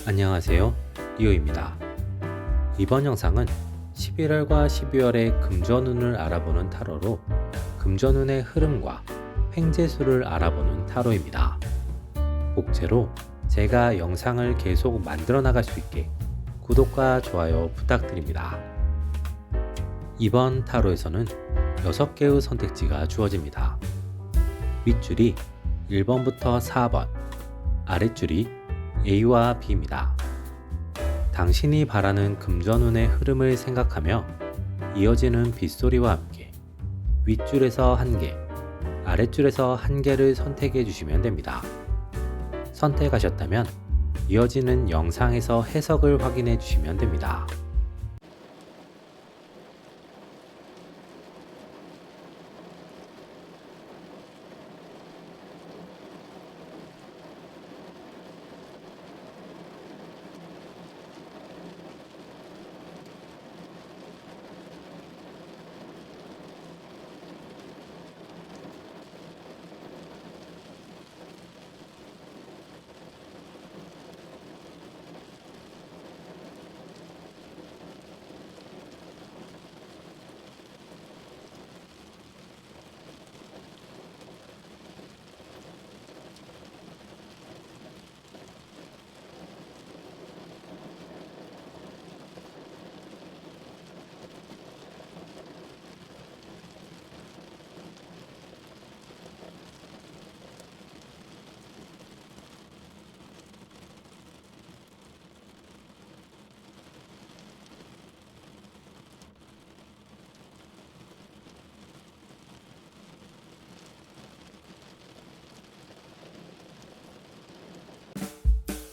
안녕하세요. 리오입니다. 이번 영상은 11월과 12월의 금전운을 알아보는 타로로 금전운의 흐름과 횡재수를 알아보는 타로입니다. 복제로 제가 영상을 계속 만들어 나갈 수 있게 구독과 좋아요 부탁드립니다. 이번 타로에서는 6개의 선택지가 주어집니다. 윗줄이 1번부터 4번, 아랫줄이 A와 B입니다. 당신이 바라는 금전운의 흐름을 생각하며 이어지는 빗소리와 함께 윗줄에서 1개, 아랫줄에서 1개를 선택해 주시면 됩니다. 선택하셨다면 이어지는 영상에서 해석을 확인해 주시면 됩니다.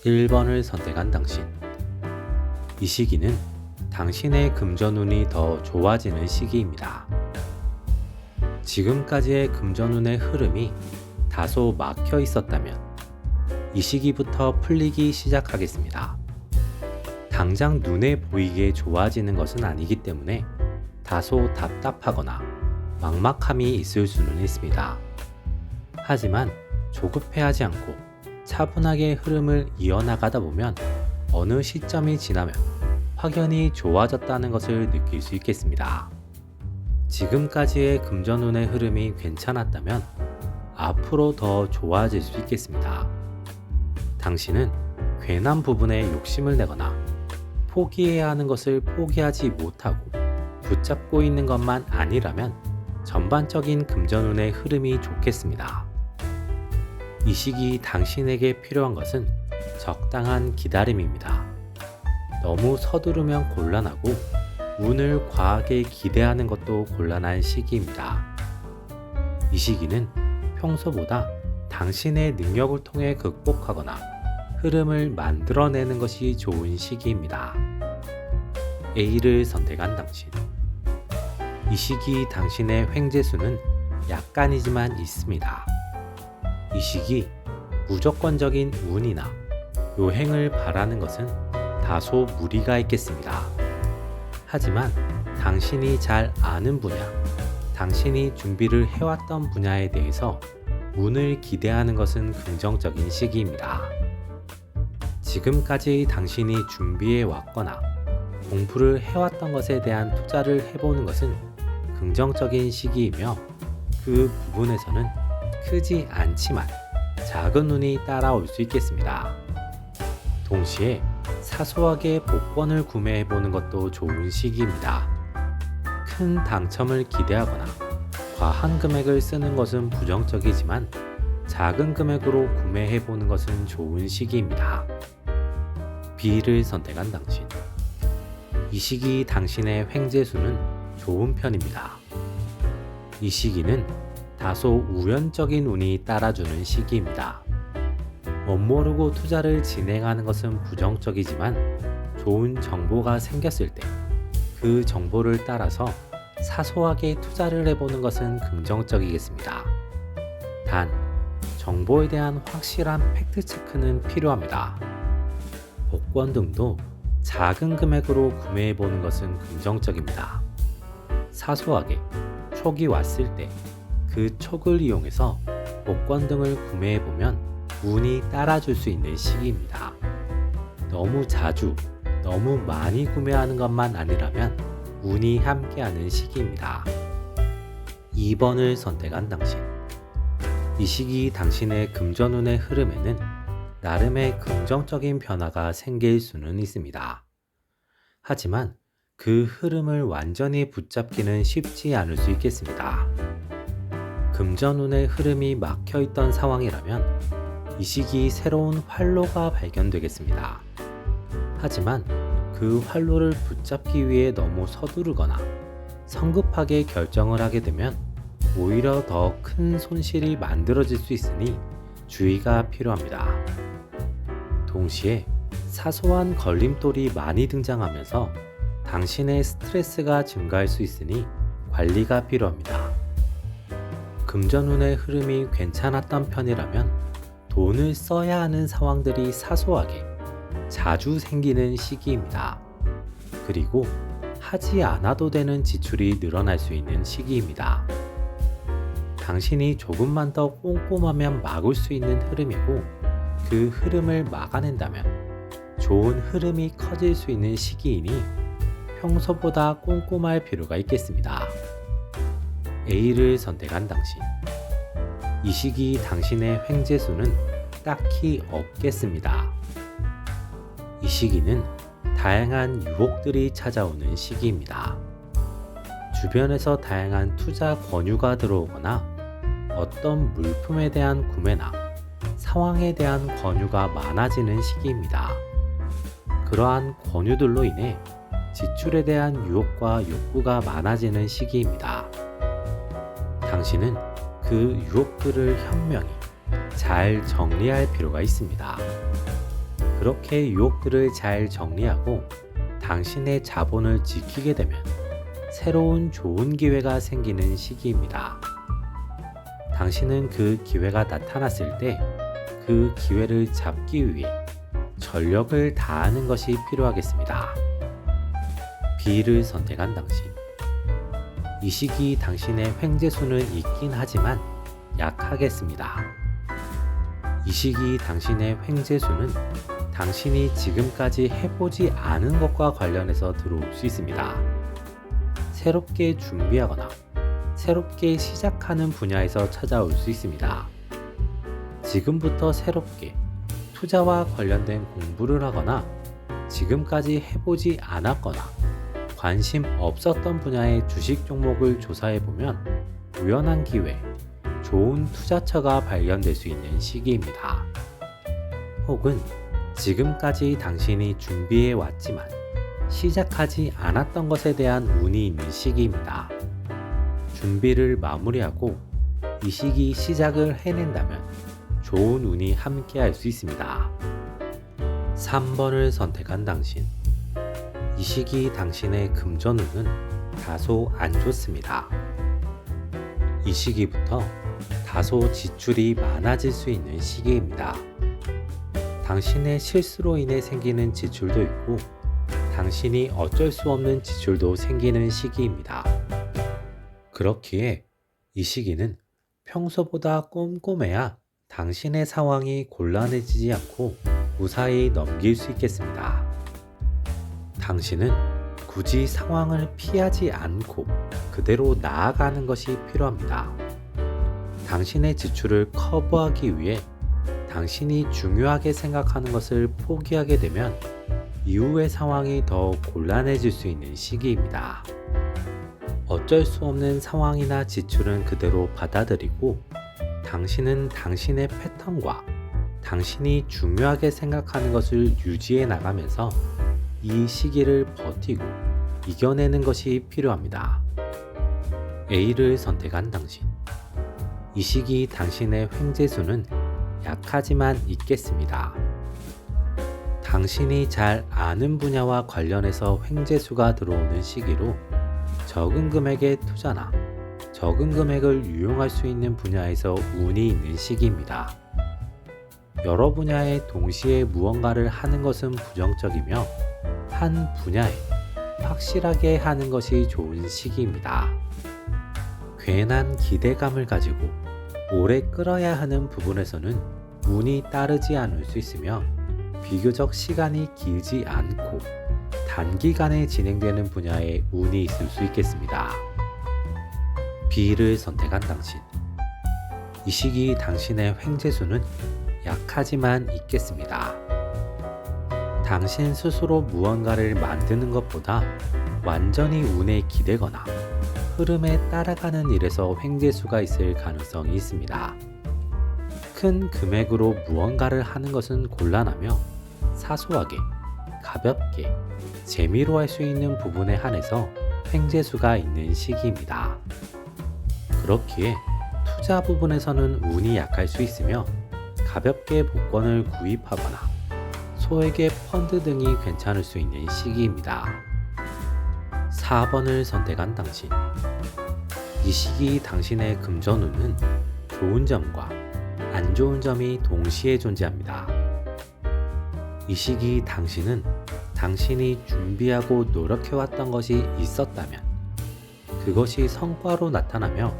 (1) 번을 선택한 당신. 이 시기는 당신의 금전운이 더 좋아지는 시기입니다. 지금까지의 금전운의 흐름이 다소 막혀 있었다면 이 시기부터 풀리기 시작하겠습니다. 당장 눈에 보이게 좋아지는 것은 아니기 때문에 다소 답답하거나 막막함이 있을 수는 있습니다. 하지만 조급해하지 않고 차분하게 흐름을 이어나가다 보면 어느 시점이 지나면 확연히 좋아졌다는 것을 느낄 수 있겠습니다. 지금까지의 금전운의 흐름이 괜찮았다면 앞으로 더 좋아질 수 있겠습니다. 당신은 괜한 부분에 욕심을 내거나 포기해야 하는 것을 포기하지 못하고 붙잡고 있는 것만 아니라면 전반적인 금전운의 흐름이 좋겠습니다. 이 시기 당신에게 필요한 것은 적당한 기다림입니다. 너무 서두르면 곤란하고 운을 과하게 기대하는 것도 곤란한 시기입니다. 이 시기는 평소보다 당신의 능력을 통해 극복하거나 흐름을 만들어내는 것이 좋은 시기입니다. A를 선택한 당신. 이 시기 당신의 횡재수는 약간이지만 있습니다. 이 시기 무조건적인 운이나 요행을 바라는 것은 다소 무리가 있겠습니다. 하지만 당신이 잘 아는 분야, 당신이 준비를 해왔던 분야에 대해서 운을 기대하는 것은 긍정적인 시기입니다. 지금까지 당신이 준비해 왔거나 공부를 해왔던 것에 대한 투자를 해보는 것은 긍정적인 시기이며 그 부분에서는 크지 않지만 작은 운이 따라올 수 있겠습니다. 동시에 사소하게 복권을 구매해보는 것도 좋은 시기입니다. 큰 당첨을 기대하거나 과한 금액을 쓰는 것은 부정적이지만 작은 금액으로 구매해보는 것은 좋은 시기입니다. B를 선택한 당신. 이 시기 당신의 횡재수는 좋은 편입니다. 이 시기는 다소 우연적인 운이 따라주는 시기입니다. 멋모르고 투자를 진행하는 것은 부정적이지만 좋은 정보가 생겼을 때 그 정보를 따라서 사소하게 투자를 해보는 것은 긍정적이겠습니다. 단, 정보에 대한 확실한 팩트체크는 필요합니다. 복권 등도 작은 금액으로 구매해보는 것은 긍정적입니다. 사소하게 촉이 왔을 때 그 촉을 이용해서 복권 등을 구매해보면 운이 따라줄 수 있는 시기입니다. 너무 자주, 너무 많이 구매하는 것만 아니라면 운이 함께하는 시기입니다. 2번을 선택한 당신. 이 시기 당신의 금전운의 흐름에는 나름의 긍정적인 변화가 생길 수는 있습니다. 하지만 그 흐름을 완전히 붙잡기는 쉽지 않을 수 있겠습니다. 금전운의 흐름이 막혀있던 상황이라면 이 시기 새로운 활로가 발견되겠습니다. 하지만 그 활로를 붙잡기 위해 너무 서두르거나 성급하게 결정을 하게 되면 오히려 더 큰 손실이 만들어질 수 있으니 주의가 필요합니다. 동시에 사소한 걸림돌이 많이 등장하면서 당신의 스트레스가 증가할 수 있으니 관리가 필요합니다. 금전운의 흐름이 괜찮았던 편이라면 돈을 써야 하는 상황들이 사소하게 자주 생기는 시기입니다. 그리고 하지 않아도 되는 지출이 늘어날 수 있는 시기입니다. 당신이 조금만 더 꼼꼼하면 막을 수 있는 흐름이고 그 흐름을 막아낸다면 좋은 흐름이 커질 수 있는 시기이니 평소보다 꼼꼼할 필요가 있겠습니다. A를 선택한 당신. 이 시기 당신의 횡재수는 딱히 없겠습니다. 이 시기는 다양한 유혹들이 찾아오는 시기입니다. 주변에서 다양한 투자 권유가 들어오거나 어떤 물품에 대한 구매나 상황에 대한 권유가 많아지는 시기입니다. 그러한 권유들로 인해 지출에 대한 유혹과 욕구가 많아지는 시기입니다. 당신은 그 유혹들을 현명히 잘 정리할 필요가 있습니다. 그렇게 유혹들을 잘 정리하고 당신의 자본을 지키게 되면 새로운 좋은 기회가 생기는 시기입니다. 당신은 그 기회가 나타났을 때 그 기회를 잡기 위해 전력을 다하는 것이 필요하겠습니다. B를 선택한 당신. 이 시기 당신의 횡재수는 있긴 하지만 약하겠습니다. 이 시기 당신의 횡재수는 당신이 지금까지 해보지 않은 것과 관련해서 들어올 수 있습니다. 새롭게 준비하거나 새롭게 시작하는 분야에서 찾아올 수 있습니다. 지금부터 새롭게 투자와 관련된 공부를 하거나 지금까지 해보지 않았거나 관심 없었던 분야의 주식 종목을 조사해보면 우연한 기회, 좋은 투자처가 발견될 수 있는 시기입니다. 혹은 지금까지 당신이 준비해 왔지만 시작하지 않았던 것에 대한 운이 있는 시기입니다. 준비를 마무리하고 이 시기 시작을 해낸다면 좋은 운이 함께 할 수 있습니다. 3번을 선택한 당신. 이 시기 당신의 금전운은 다소 안 좋습니다. 이 시기부터 다소 지출이 많아질 수 있는 시기입니다. 당신의 실수로 인해 생기는 지출도 있고 당신이 어쩔 수 없는 지출도 생기는 시기입니다. 그렇기에 이 시기는 평소보다 꼼꼼해야 당신의 상황이 곤란해지지 않고 무사히 넘길 수 있겠습니다. 당신은 굳이 상황을 피하지 않고 그대로 나아가는 것이 필요합니다. 당신의 지출을 커버하기 위해 당신이 중요하게 생각하는 것을 포기하게 되면 이후의 상황이 더 곤란해질 수 있는 시기입니다. 어쩔 수 없는 상황이나 지출은 그대로 받아들이고 당신은 당신의 패턴과 당신이 중요하게 생각하는 것을 유지해 나가면서 이 시기를 버티고 이겨내는 것이 필요합니다. A를 선택한 당신. 이 시기 당신의 횡재수는 약하지만 있겠습니다. 당신이 잘 아는 분야와 관련해서 횡재수가 들어오는 시기로 적은 금액의 투자나 적은 금액을 유용할 수 있는 분야에서 운이 있는 시기입니다. 여러 분야에 동시에 무언가를 하는 것은 부정적이며 한 분야에 확실하게 하는 것이 좋은 시기입니다. 괜한 기대감을 가지고 오래 끌어야 하는 부분에서는 운이 따르지 않을 수 있으며 비교적 시간이 길지 않고 단기간에 진행되는 분야에 운이 있을 수 있겠습니다. B를 선택한 당신. 이 시기 당신의 횡재수는 약하지만 있겠습니다. 당신 스스로 무언가를 만드는 것보다 완전히 운에 기대거나 흐름에 따라가는 일에서 횡재수가 있을 가능성이 있습니다. 큰 금액으로 무언가를 하는 것은 곤란하며 사소하게, 가볍게, 재미로 할 수 있는 부분에 한해서 횡재수가 있는 시기입니다. 그렇기에 투자 부분에서는 운이 약할 수 있으며 가볍게 복권을 구입하거나 소액의 펀드 등이 괜찮을 수 있는 시기입니다. 4번을 선택한 당신. 이 시기 당신의 금전운은 좋은 점과 안 좋은 점이 동시에 존재합니다. 이 시기 당신은 당신이 준비하고 노력해왔던 것이 있었다면 그것이 성과로 나타나며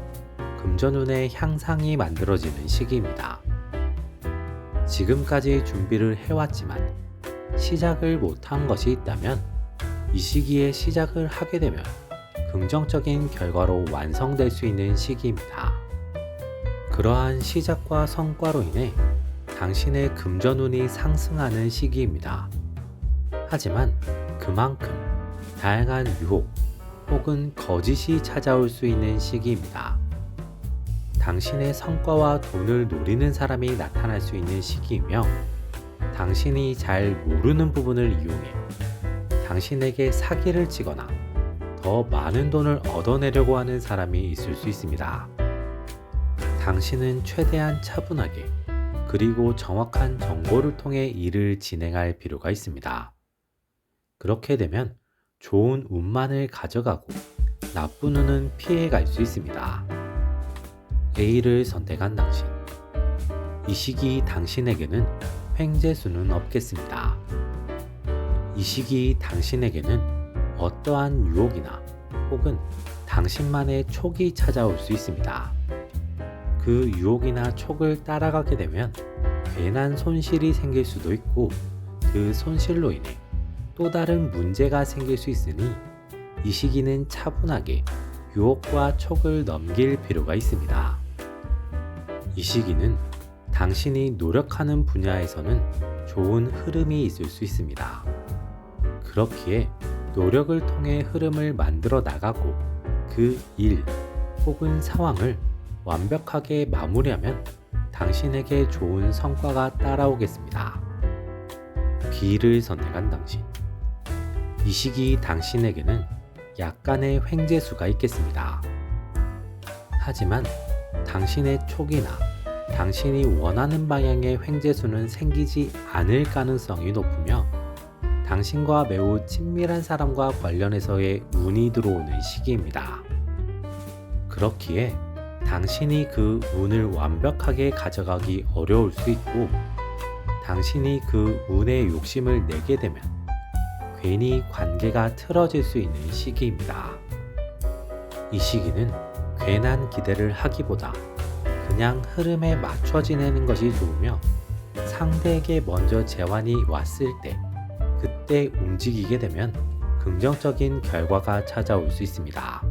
금전운의 향상이 만들어지는 시기입니다. 지금까지 준비를 해왔지만 시작을 못한 것이 있다면 이 시기에 시작을 하게 되면 긍정적인 결과로 완성될 수 있는 시기입니다. 그러한 시작과 성과로 인해 당신의 금전운이 상승하는 시기입니다. 하지만 그만큼 다양한 유혹 혹은 거짓이 찾아올 수 있는 시기입니다. 당신의 성과와 돈을 노리는 사람이 나타날 수 있는 시기이며 당신이 잘 모르는 부분을 이용해 당신에게 사기를 치거나 더 많은 돈을 얻어내려고 하는 사람이 있을 수 있습니다. 당신은 최대한 차분하게 그리고 정확한 정보를 통해 일을 진행할 필요가 있습니다. 그렇게 되면 좋은 운만을 가져가고 나쁜 운은 피해갈 수 있습니다. A를 선택한 당신. 이 시기 당신에게는 횡재수는 없겠습니다. 이 시기 당신에게는 어떠한 유혹이나 혹은 당신만의 촉이 찾아올 수 있습니다. 그 유혹이나 촉을 따라가게 되면 괜한 손실이 생길 수도 있고 그 손실로 인해 또 다른 문제가 생길 수 있으니 이 시기는 차분하게 유혹과 촉을 넘길 필요가 있습니다. 이 시기는 당신이 노력하는 분야에서는 좋은 흐름이 있을 수 있습니다. 그렇기에 노력을 통해 흐름을 만들어 나가고 그 일 혹은 상황을 완벽하게 마무리하면 당신에게 좋은 성과가 따라오겠습니다. B를 선택한 당신. 이 시기 당신에게는 약간의 횡재수가 있겠습니다. 하지만 당신의 촉이나 당신이 원하는 방향의 횡재수는 생기지 않을 가능성이 높으며 당신과 매우 친밀한 사람과 관련해서의 운이 들어오는 시기입니다. 그렇기에 당신이 그 운을 완벽하게 가져가기 어려울 수 있고 당신이 그 운의 욕심을 내게 되면 괜히 관계가 틀어질 수 있는 시기입니다. 이 시기는 괜한 기대를 하기보다 그냥 흐름에 맞춰 지내는 것이 좋으며 상대에게 먼저 제안이 왔을 때 그때 움직이게 되면 긍정적인 결과가 찾아올 수 있습니다.